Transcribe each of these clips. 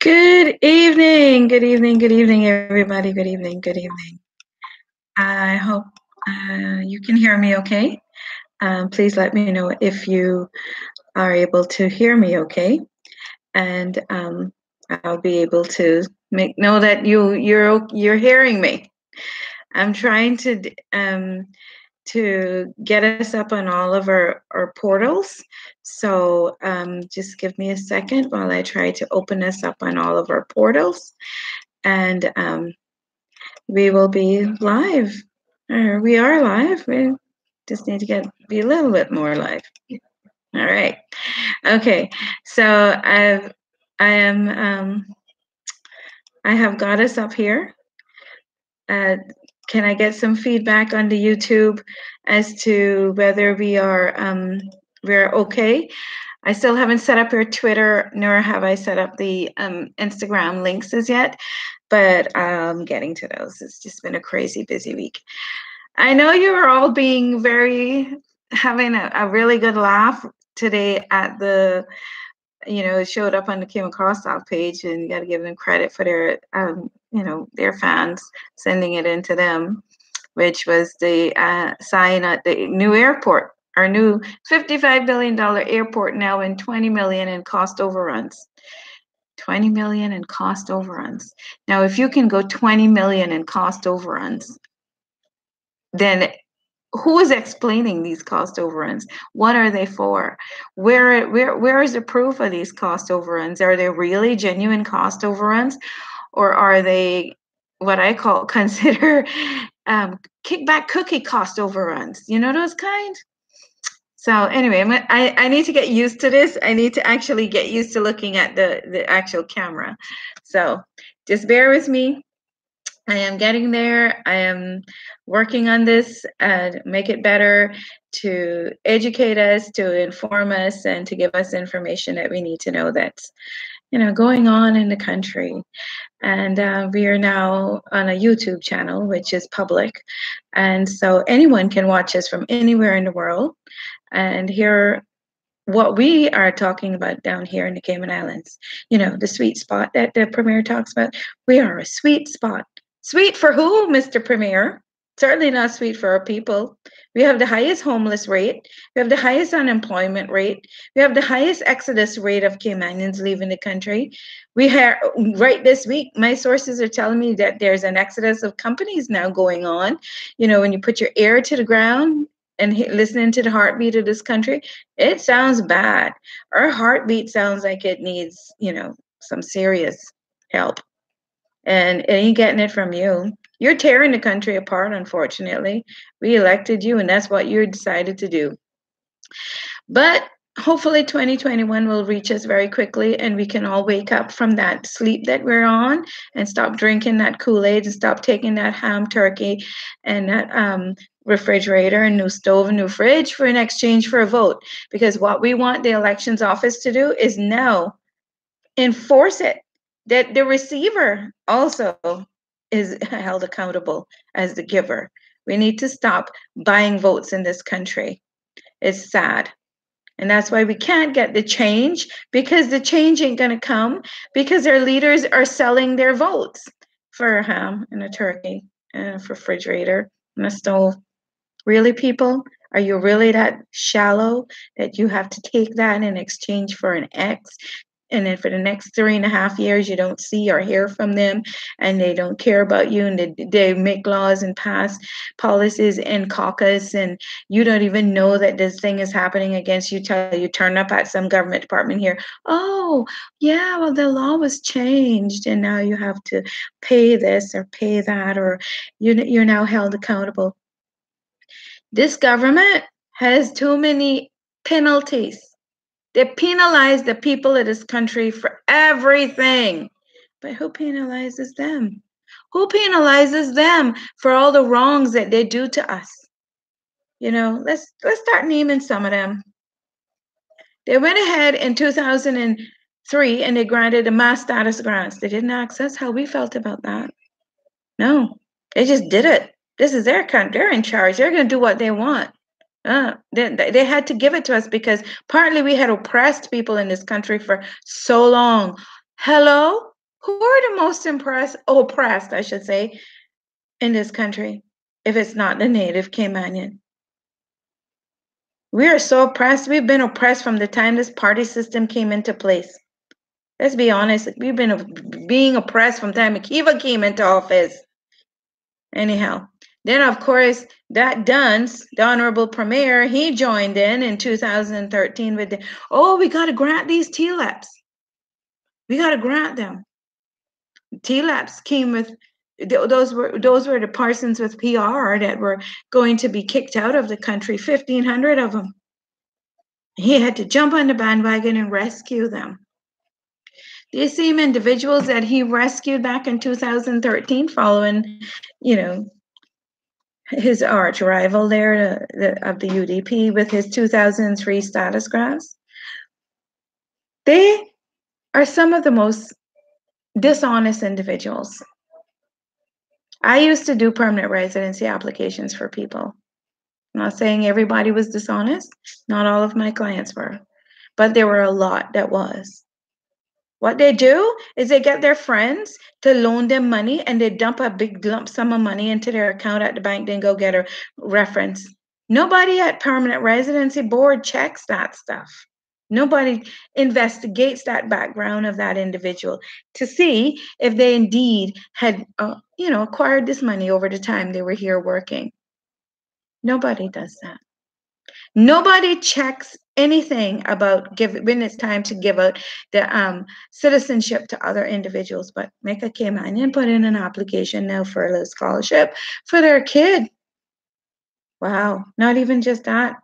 Good evening, everybody. Good evening, good evening. I hope you can hear me okay. Please let me know if you are able to hear me okay, and I'll be able to know that you're hearing me. I'm trying to get us up on all of our portals. So just give me a second while I try to open us up on all of our portals. And we will be live. We are live. We just need to be a little bit more live. All right. Okay. So I have got us up here. Can I get some feedback on the YouTube as to whether we're okay? I still haven't set up your Twitter, nor have I set up the Instagram links as yet, but I'm getting to those. It's just been a crazy busy week. I know you are all being having a really good laugh today at it showed up on the Came Across Talk page, and you got to give them credit for their fans sending it into them, which was the sign at the new airport. Our new $55 billion airport now in $20 million in cost overruns. $20 million in cost overruns. Now, if you can go $20 million in cost overruns, then who is explaining these cost overruns? What are they for? Where is the proof of these cost overruns? Are they really genuine cost overruns, or are they what I consider kickback cookie cost overruns? You know those kinds? So anyway, I need to get used to this. I need to actually get used to looking at the actual camera. So just bear with me. I am getting there. I am working on this and make it better, to educate us, to inform us, and to give us information that we need to know that's going on in the country. And we are now on a YouTube channel, which is public. And so anyone can watch us from anywhere in the world and hear what we are talking about down here in the Cayman Islands. The sweet spot that the Premier talks about. We are a sweet spot. Sweet for who, Mr. Premier? Certainly not sweet for our people. We have the highest homeless rate. We have the highest unemployment rate. We have the highest exodus rate of Caymanians leaving the country. We have, right this week, my sources are telling me that there's an exodus of companies now going on. When you put your ear to the ground and listening to the heartbeat of this country, it sounds bad. Our heartbeat sounds like it needs, some serious help. And it ain't getting it from you. You're tearing the country apart, unfortunately. We elected you, and that's what you decided to do. But hopefully 2021 will reach us very quickly, and we can all wake up from that sleep that we're on and stop drinking that Kool-Aid and stop taking that ham turkey and that refrigerator and new stove and new fridge for an exchange for a vote. Because what we want the elections office to do is now enforce it, that the receiver also is held accountable as the giver. We need to stop buying votes in this country. It's sad. And that's why we can't get the change, because the change ain't going to come because our leaders are selling their votes for a ham and a turkey and a refrigerator and a stove. Really, people? Are you really that shallow that you have to take that in exchange for an X? And then for the next 3.5 years, you don't see or hear from them, and they don't care about you, and they make laws and pass policies in caucus, and you don't even know that this thing is happening against you till you turn up at some government department here. Oh, yeah, well, the law was changed, and now you have to pay this or pay that, or you're now held accountable. This government has too many penalties. They penalize the people of this country for everything. But who penalizes them? Who penalizes them for all the wrongs that they do to us? Let's start naming some of them. They went ahead in 2003 and they granted the mass status grants. They didn't ask us how we felt about that. No, they just did it. This is their country. They're in charge. They're going to do what they want. They had to give it to us because partly we had oppressed people in this country for so long. Hello? Who are the most oppressed, I should say, in this country, if it's not the native Caymanian? We are so oppressed. We've been oppressed from the time this party system came into place. Let's be honest. We've been being oppressed from the time Akiva came into office. Anyhow, then of course that Dunce, the Honorable Premier, he joined in 2013 with we got to grant these TLAPs. We got to grant them. TLAPs came with those were the Parsons with PR that were going to be kicked out of the country. 1,500 of them. He had to jump on the bandwagon and rescue them. These same individuals that he rescued back in 2013, following, his arch rival there of the UDP with his 2003 status graphs, they are some of the most dishonest individuals. I used to do permanent residency applications for people. I'm not saying everybody was dishonest. Not all of my clients were, but there were a lot that was. What they do is they get their friends to loan them money and they dump a big lump sum of money into their account at the bank, then go get a reference. Nobody at permanent residency board checks that stuff. Nobody investigates that background of that individual to see if they indeed had, acquired this money over the time they were here working. Nobody does that. Nobody checks anything about when it's time to give out the citizenship to other individuals. But Mecca Caymanian put in an application now for a little scholarship for their kid. Wow, not even just that.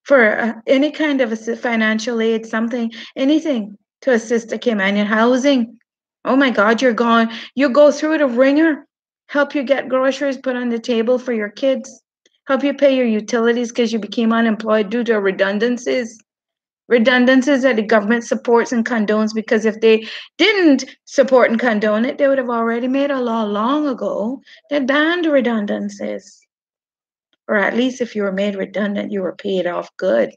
For any kind of financial aid, something, anything to assist the Caymanian housing. Oh my God, you're gone. You go through the ringer, help you get groceries put on the table for your kids. Help you pay your utilities because you became unemployed due to redundancies. Redundancies that the government supports and condones, because if they didn't support and condone it, they would have already made a law long ago that banned redundancies. Or at least if you were made redundant, you were paid off good.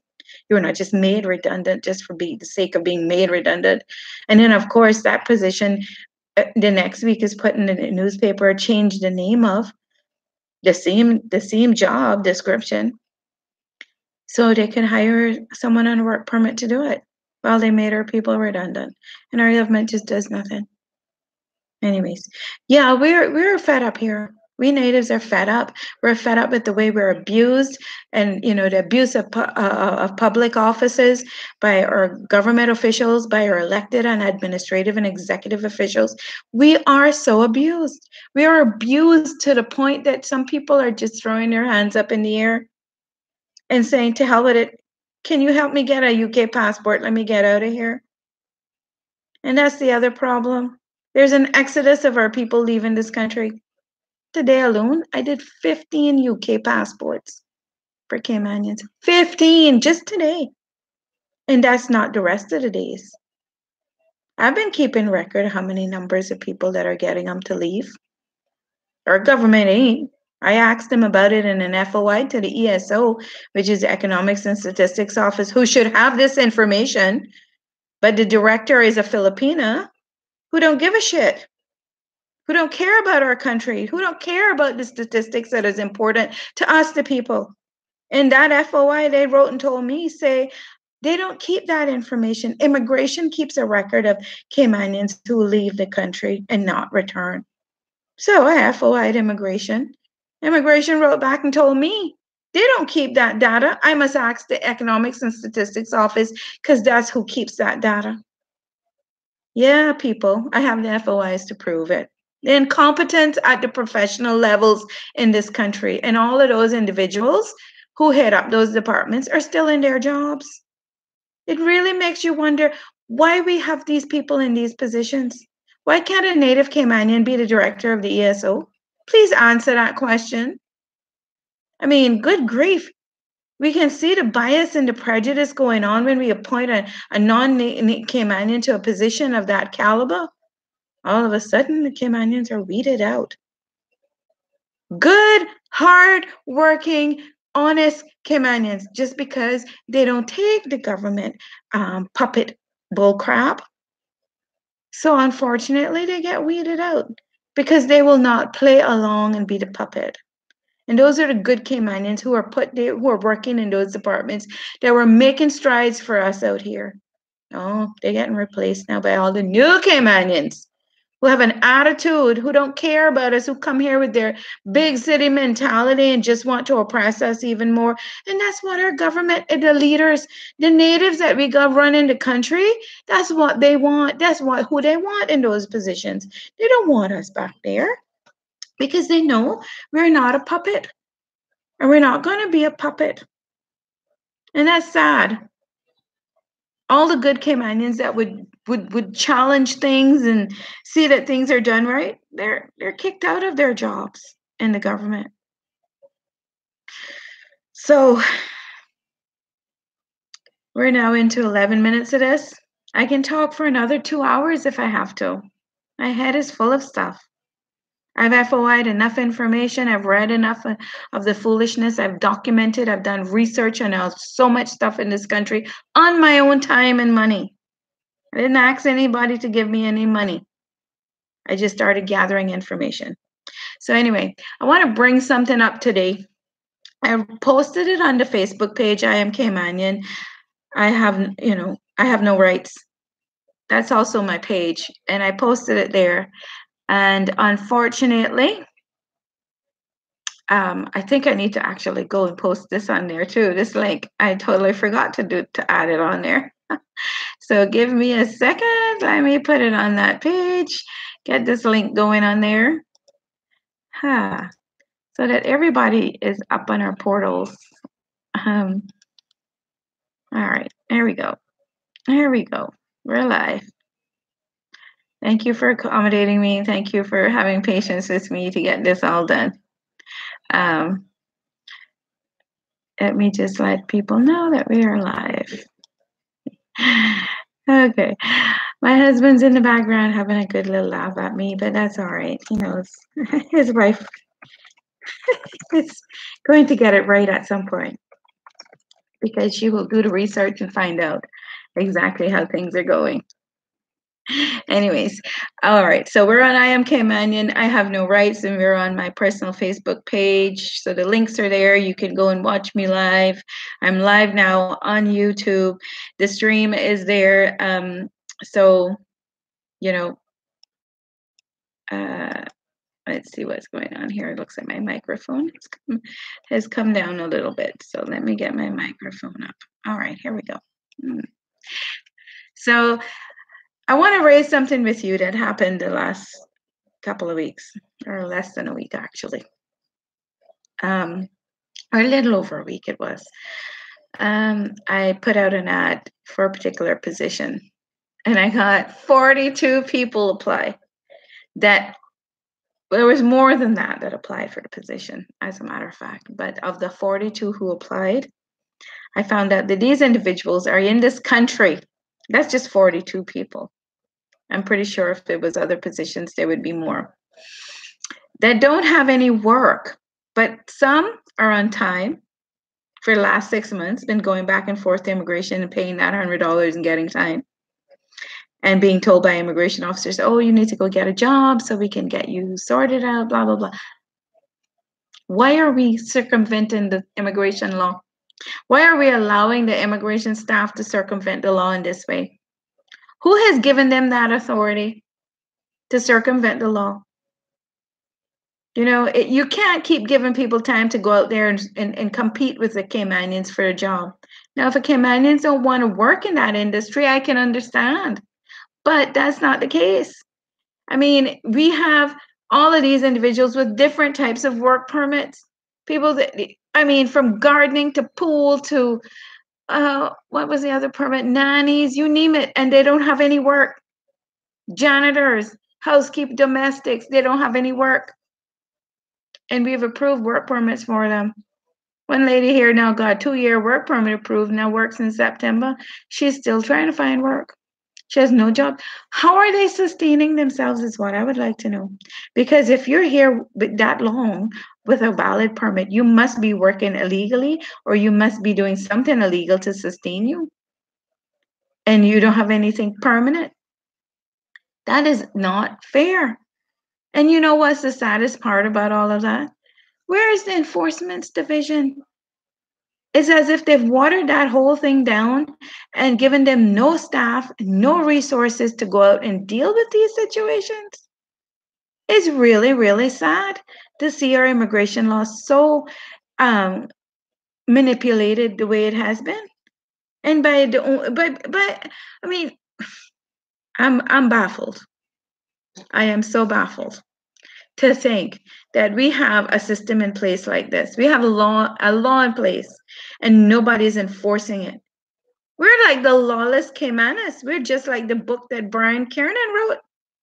You were not just made redundant just for the sake of being made redundant. And then, of course, that position the next week is put in the newspaper, changed the name of the same job description, so they can hire someone on a work permit to do it while they made our people redundant. And our government just does nothing. Anyways, yeah, we're fed up here. We natives are fed up. We're fed up with the way we're abused, and the abuse of public offices by our government officials, by our elected and administrative and executive officials. We are so abused. We are abused to the point that some people are just throwing their hands up in the air and saying, to hell with it. Can you help me get a UK passport? Let me get out of here. And that's the other problem. There's an exodus of our people leaving this country. Today alone, I did 15 UK passports for Caymanians. 15 just today. And that's not the rest of the days. I've been keeping record of how many numbers of people that are getting them to leave. Our government ain't. I asked them about it in an FOI to the ESO, which is the Economics and Statistics Office, who should have this information. But the director is a Filipina who don't give a shit, who don't care about our country, who don't care about the statistics that is important to us, the people. In that FOI, they wrote and told me, say, they don't keep that information. Immigration keeps a record of Caymanians who leave the country and not return. So I FOI'd immigration. Immigration wrote back and told me, they don't keep that data. I must ask the Economics and Statistics Office, because that's who keeps that data. Yeah, people, I have the FOIs to prove it. The incompetence at the professional levels in this country, and all of those individuals who head up those departments are still in their jobs. It really makes you wonder why we have these people in these positions. Why can't a native Caymanian be the director of the ESO? Please answer that question. I mean, good grief. We can see the bias and the prejudice going on when we appoint a non-Caymanian to a position of that caliber. All of a sudden, the Caymanians are weeded out. Good, hard-working, honest Caymanians, just because they don't take the government puppet bullcrap. So unfortunately, they get weeded out because they will not play along and be the puppet. And those are the good Caymanians who are working in those departments that were making strides for us out here. No, they're getting replaced now by all the new Caymanians who have an attitude, who don't care about us, who come here with their big city mentality and just want to oppress us even more. And that's what our government and the leaders, the natives that we got running the country, that's what they want. That's who they want in those positions. They don't want us back there because they know we're not a puppet. And we're not going to be a puppet. And that's sad. All the good Caymanians that would challenge things and see that things are done right, they're kicked out of their jobs in the government. So we're now into 11 minutes of this. I can talk for another 2 hours if I have to. My head is full of stuff. I've FOI'd enough information. I've read enough of the foolishness. I've documented. I've done research on so much stuff in this country on my own time and money. I didn't ask anybody to give me any money. I just started gathering information. So anyway, I want to bring something up today. I posted it on the Facebook page. I am Caymanian. I have no rights. That's also my page. And I posted it there. And unfortunately, I think I need to actually go and post this on there too. This link, I totally forgot to add it on there. So give me a second. Let me put it on that page. Get this link going on there. So that everybody is up on our portals. All right, there we go. There we go. We're live. Thank you for accommodating me. Thank you for having patience with me to get this all done. Let me just let people know that we are live. Okay. My husband's in the background having a good little laugh at me, but that's all right. He knows his wife is going to get it right at some point because she will do the research and find out exactly how things are going. Anyways, all right. So we're on I Am Caymanian. I Have No Rights, and we're on my personal Facebook page. So the links are there. You can go and watch me live. I'm live now on YouTube. The stream is there. So, let's see what's going on here. It looks like my microphone has come down a little bit. So let me get my microphone up. All right, here we go. So I want to raise something with you that happened the last couple of weeks, or less than a week, actually. Or a little over a week it was. I put out an ad for a particular position, and I got 42 people apply. There was more than that applied for the position, as a matter of fact. But of the 42 who applied, I found out that these individuals are in this country. That's just 42 people. I'm pretty sure if there was other positions, there would be more. That don't have any work, but some are on time for the last 6 months, been going back and forth to immigration and paying that $100 and getting time. And being told by immigration officers, oh, you need to go get a job so we can get you sorted out, blah, blah, blah. Why are we circumventing the immigration law? Why are we allowing the immigration staff to circumvent the law in this way? Who has given them that authority to circumvent the law? You can't keep giving people time to go out there and compete with the Caymanians for a job. Now, if the Caymanians don't want to work in that industry, I can understand. But that's not the case. I mean, we have all of these individuals with different types of work permits. People from gardening to pool to, what was the other permit? Nannies, you name it. And they don't have any work. Janitors, housekeeping, domestics, they don't have any work. And we've approved work permits for them. One lady here now got a 2-year work permit approved, now works in September. She's still trying to find work. She has no job. How are they sustaining themselves is what I would like to know. Because if you're here that long with a valid permit, you must be working illegally or you must be doing something illegal to sustain you. And you don't have anything permanent. That is not fair. And you know what's the saddest part about all of that? Where is the enforcement division? It's as if they've watered that whole thing down and given them no staff, no resources to go out and deal with these situations. It's really, really sad to see our immigration law so um, manipulated the way it has been. And I mean, I'm baffled. I am so baffled to think that we have a system in place like this. We have a law in place, and nobody's enforcing it. We're like the lawless Caymanas. We're just like the book that Brian Kiernan wrote,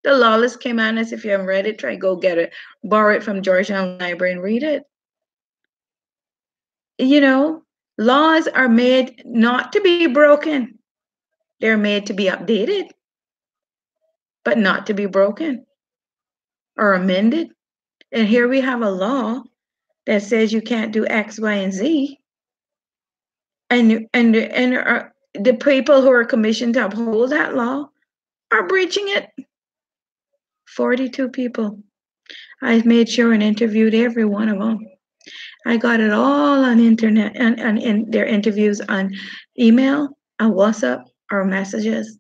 The Lawless Caymanas. If you haven't read it, try go get it, borrow it from Georgetown Library and read it. You know, laws are made not to be broken. They're made to be updated, but not to be broken or amended. And here we have a law that says you can't do X, Y, and Z. And the people who are commissioned to uphold that law are breaching it. 42 people. I made sure and interviewed every one of them. I got it all on internet and in their interviews on email, on WhatsApp, or messages,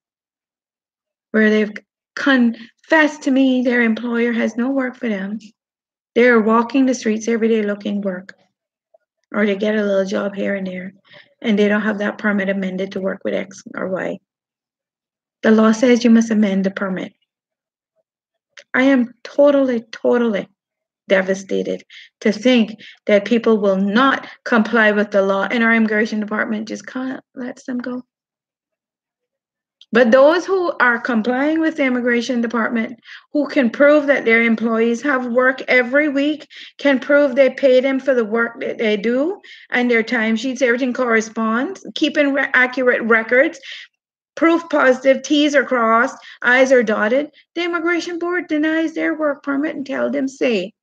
where they've confessed to me their employer has no work for them. They're walking the streets every day looking work, or they get a little job here and there, and they don't have that permit amended to work with X or Y. The law says you must amend the permit. I am totally, totally devastated to think that people will not comply with the law, and our immigration department just can't let them go. But those who are complying with the immigration department, who can prove that their employees have work every week, can prove they pay them for the work that they do, and their timesheets, everything corresponds, keeping accurate records, proof positive, T's are crossed, I's are dotted, the immigration board denies their work permit and tell them, say,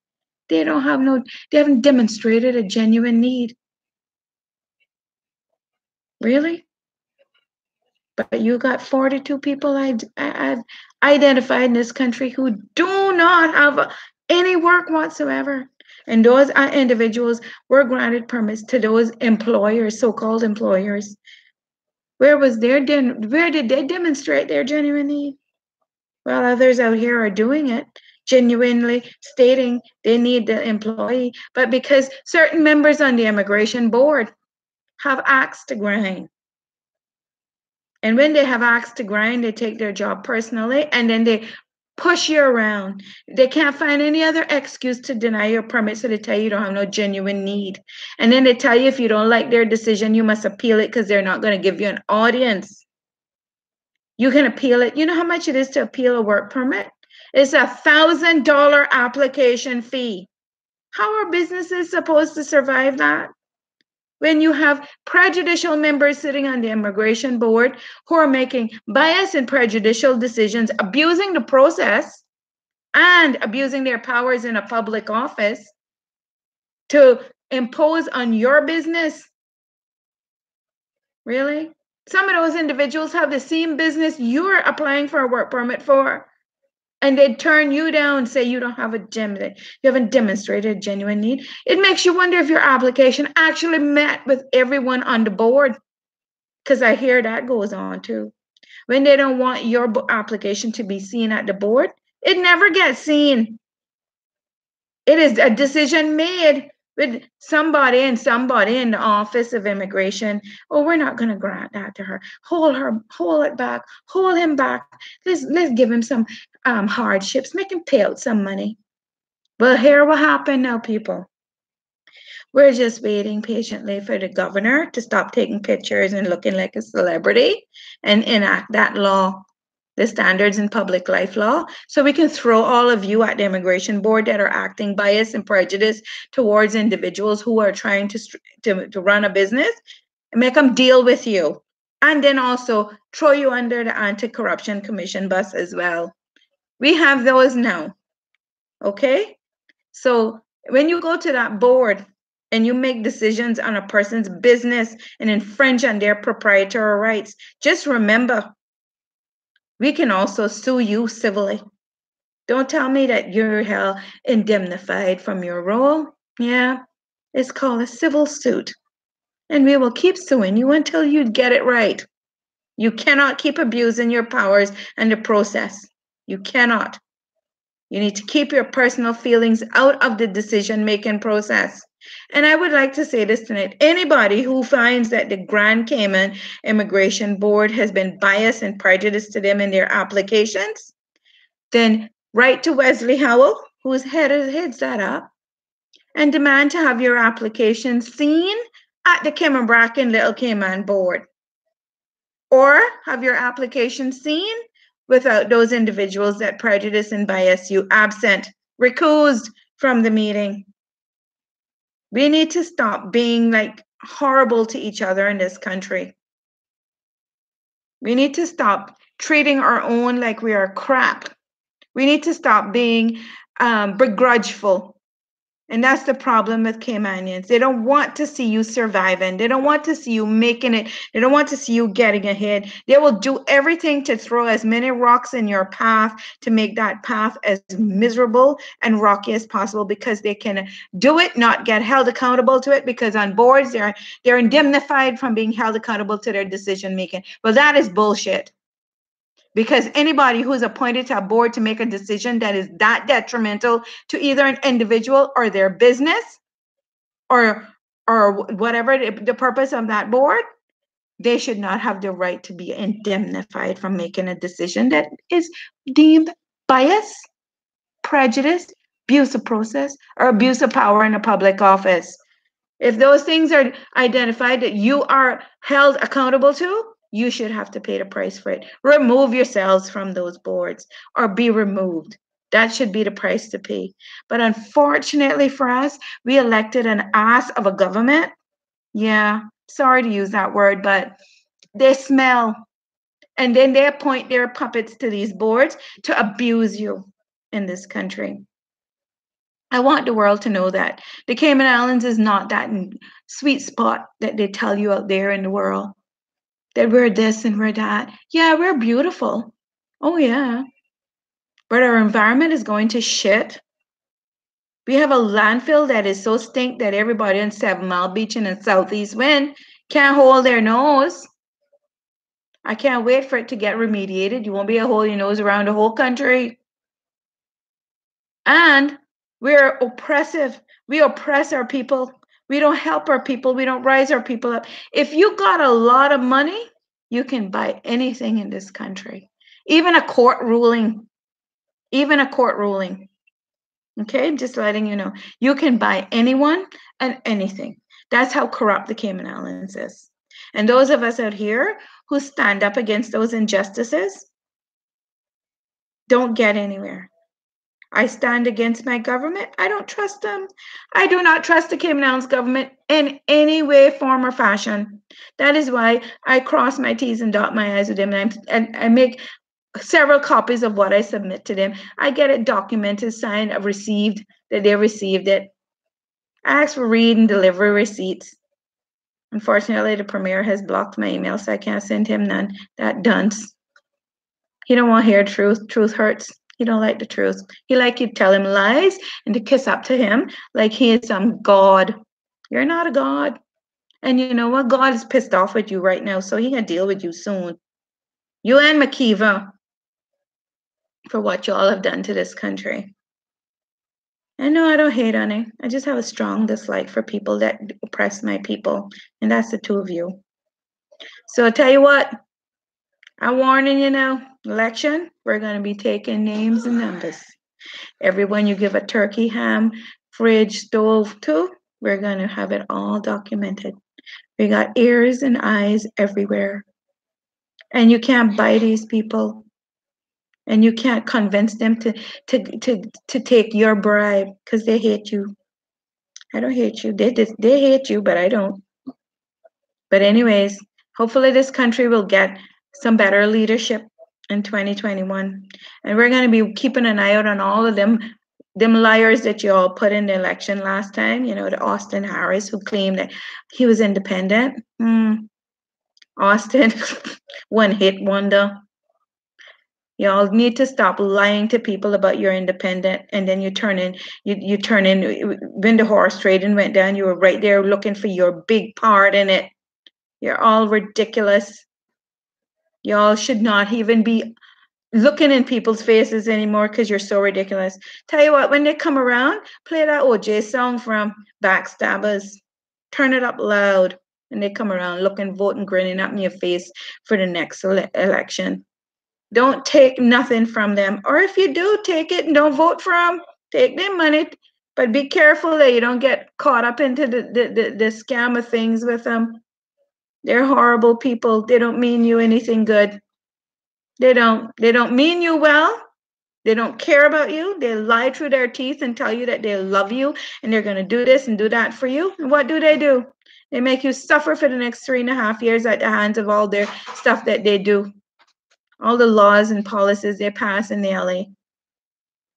they haven't demonstrated a genuine need. Really? But you got 42 people I've identified in this country who do not have any work whatsoever. And those individuals were granted permits to those employers, so-called employers. Where did they demonstrate their genuine need? Well, others out here are doing it, genuinely stating they need the employee, but because certain members on the immigration board have axe to grind. And when they have axe to grind, they take their job personally, and then they push you around. They can't find any other excuse to deny your permit, so they tell you don't have no genuine need. And then they tell you if you don't like their decision, you must appeal it because they're not going to give you an audience. You can appeal it. You know how much it is to appeal a work permit? It's $1,000 application fee. How are businesses supposed to survive that? When you have prejudicial members sitting on the immigration board who are making biased and prejudicial decisions, abusing the process and abusing their powers in a public office to impose on your business. Really? Some of those individuals have the same business you're applying for a work permit for, and they turn you down and say you haven't demonstrated a genuine need. It makes you wonder if your application actually met with everyone on the board, because I hear that goes on too. When they don't want your application to be seen at the board, it never gets seen. It is a decision made with somebody in the Office of Immigration. Oh, we're not going to grant that to her. Hold it back, hold him back. Let's give him some hardships, make him pay out some money. Well, here what happened now, people. We're just waiting patiently for the governor to stop taking pictures and looking like a celebrity and enact that law, the Standards in Public Life law, so we can throw all of you at the immigration board that are acting biased and prejudiced towards individuals who are trying to run a business, and make them deal with you. And then also throw you under the Anti-Corruption Commission bus as well. We have those now. Okay? So when you go to that board and you make decisions on a person's business and infringe on their proprietary rights, just remember, We can also sue you civilly. Don't tell me that you're held indemnified from your role. Yeah, it's called a civil suit. And we will keep suing you until you get it right. You cannot keep abusing your powers in the process. You cannot. You need to keep your personal feelings out of the decision-making process. And I would like to say this tonight. Anybody who finds that the Grand Cayman Immigration Board has been biased and prejudiced to them in their applications, then write to Wesley Howell, who's heads that up, and demand to have your application seen at the Cayman Bracken Little Cayman Board. Or have your application seen without those individuals that prejudice and bias you absent, recused from the meeting. We need to stop being like horrible to each other in this country. We need to stop treating our own like we are crap. We need to stop being begrudgeful. And that's the problem with Caymanians. They don't want to see you surviving. They don't want to see you making it. They don't want to see you getting ahead. They will do everything to throw as many rocks in your path to make that path as miserable and rocky as possible, because they can do it, not get held accountable to it, because on boards they're indemnified from being held accountable to their decision making. Well, that is bullshit. Because anybody who's appointed to a board to make a decision that is that detrimental to either an individual or their business or whatever the purpose of that board, they should not have the right to be indemnified from making a decision that is deemed bias, prejudice, abuse of process, or abuse of power in a public office. If those things are identified that you are held accountable to, you should have to pay the price for it. Remove yourselves from those boards or be removed. That should be the price to pay. But unfortunately for us, we elected an ass of a government. Yeah, sorry to use that word, but they smell. And then they appoint their puppets to these boards to abuse you in this country. I want the world to know that the Cayman Islands is not that sweet spot that they tell you out there in the world, that we're this and we're that. Yeah, we're beautiful. Oh, yeah. But our environment is going to shit. We have a landfill that is so stink that everybody on 7 Mile Beach and in Southeast Wind can't hold their nose. I can't wait for it to get remediated. You won't be able to hold your nose around the whole country. And we're oppressive. We oppress our people. We don't help our people. We don't rise our people up. If you got a lot of money, you can buy anything in this country, even a court ruling. Even a court ruling. Okay, just letting you know. You can buy anyone and anything. That's how corrupt the Cayman Islands is. And those of us out here who stand up against those injustices don't get anywhere. I stand against my government. I don't trust them. I do not trust the Cayman Islands government in any way, form, or fashion. That is why I cross my T's and dot my I's with them. And I make several copies of what I submit to them. I get it documented, signed, received, that they received it. I ask for read and delivery receipts. Unfortunately, the premier has blocked my email, so I can't send him none. That dunce. He don't want to hear truth. Truth hurts. He don't like the truth. He like you to tell him lies and to kiss up to him like he is some god. You're not a god. And you know what? God is pissed off with you right now, so he can deal with you soon. You and McKeever, for what you all have done to this country. And no, I don't hate on it. I just have a strong dislike for people that oppress my people. And that's the two of you. So I'll tell you what, I'm warning you now, election, we're going to be taking names and numbers. Everyone you give a turkey, ham, fridge, stove to, we're going to have it all documented. We got ears and eyes everywhere. And you can't buy these people. And you can't convince them to take your bribe because they hate you. I don't hate you. They hate you, but I don't. But anyways, hopefully this country will get some better leadership in 2021. And we're going to be keeping an eye out on all of them liars that you all put in the election last time. You know, the Austin Harris who claimed that he was independent. Austin, one hit wonder. Y'all need to stop lying to people about you're independent, and then you turn in when the horse trade and went down, you were right there looking for your big part in it. You're all ridiculous. Y'all should not even be looking in people's faces anymore because you're so ridiculous. Tell you what, when they come around, play that OJ song from Backstabbers. Turn it up loud when they come around looking, voting, grinning up in your face for the next election. Don't take nothing from them. Or if you do, take it and don't vote for them. Take their money. But be careful that you don't get caught up into the scam of things with them. They're horrible people. They don't mean you anything good. They don't mean you well. They don't care about you. They lie through their teeth and tell you that they love you and they're going to do this and do that for you. And what do? They make you suffer for the next 3.5 years at the hands of all their stuff that they do. All the laws and policies they pass in the LA.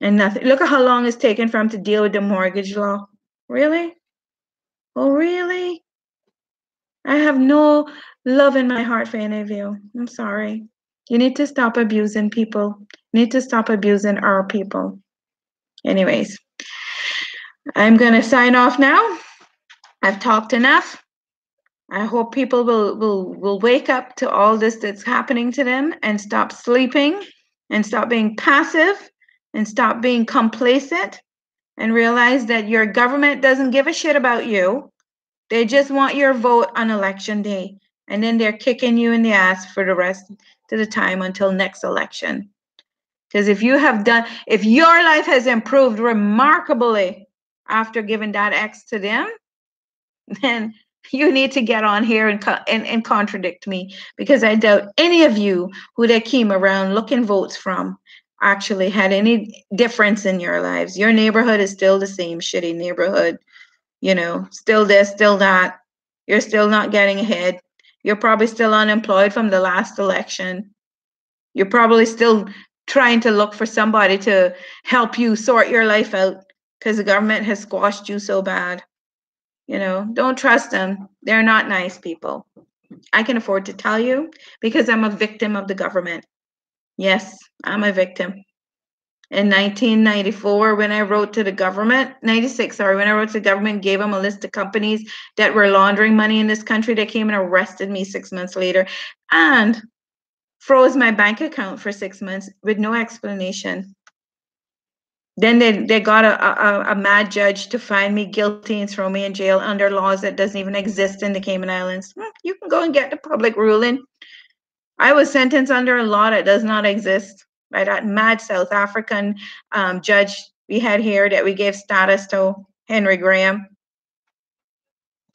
And nothing. Look at how long it's taken for them to deal with the mortgage law. Really? Oh, really? I have no love in my heart for any of you. I'm sorry. You need to stop abusing people. You need to stop abusing our people. Anyways, I'm going to sign off now. I've talked enough. I hope people will wake up to all this that's happening to them and stop sleeping and stop being passive and stop being complacent and realize that your government doesn't give a shit about you. They just want your vote on election day. And then they're kicking you in the ass for the rest of the time until next election. Because if your life has improved remarkably after giving that X to them, then you need to get on here and contradict me, because I doubt any of you who they came around looking votes from actually had any difference in your lives. Your neighborhood is still the same shitty neighborhood, still this, still that. You're still not getting ahead. You're probably still unemployed from the last election. You're probably still trying to look for somebody to help you sort your life out because the government has squashed you so bad. Don't trust them. They're not nice people. I can afford to tell you because I'm a victim of the government. Yes, I'm a victim. In 1994, when I wrote to the government, 96, sorry, when I wrote to the government, gave them a list of companies that were laundering money in this country, they came and arrested me 6 months later and froze my bank account for 6 months with no explanation. Then they got a mad judge to find me guilty and throw me in jail under laws that doesn't even exist in the Cayman Islands. You can go and get the public ruling. I was sentenced under a law that does not exist by that mad South African judge we had here that we gave status to, Henry Graham,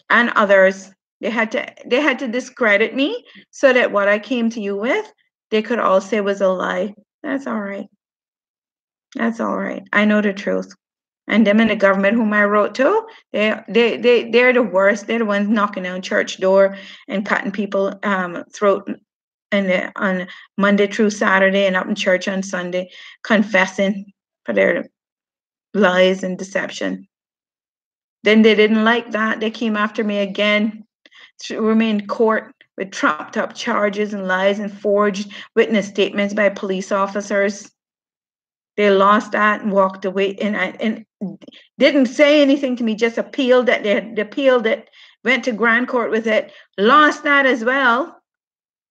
and others. They had to discredit me so that what I came to you with, they could all say was a lie. That's all right. That's all right. I know the truth. And them in the government whom I wrote to, they're the worst. They're the ones knocking down church door and cutting people throat on Monday through Saturday and up in church on Sunday, confessing for their lies and deception. Then they didn't like that. They came after me again, threw me in court with trumped up charges and lies and forged witness statements by police officers. They lost that and walked away and didn't say anything to me, just appealed that they appealed it, went to Grand Court with it, lost that as well.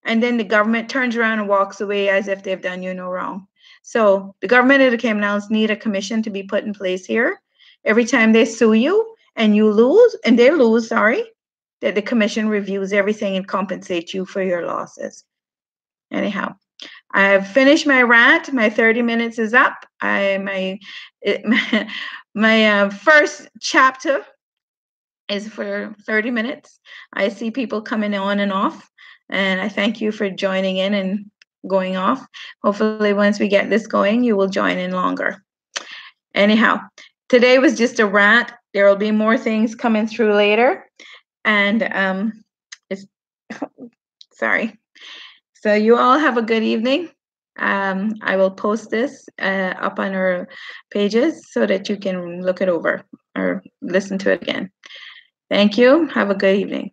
And then the government turns around and walks away as if they've done you no wrong. So the government of the Cayman Islands need a commission to be put in place here. Every time they sue you and you lose, and they lose, sorry, that the commission reviews everything and compensates you for your losses. Anyhow, I've finished my rant. My 30 minutes is up. My first chapter is for 30 minutes. I see people coming on and off, and I thank you for joining in and going off. Hopefully, once we get this going, you will join in longer. Anyhow, today was just a rant. There will be more things coming through later, and sorry. So you all have a good evening. I will post this up on our pages so that you can look it over or listen to it again. Thank you. Have a good evening.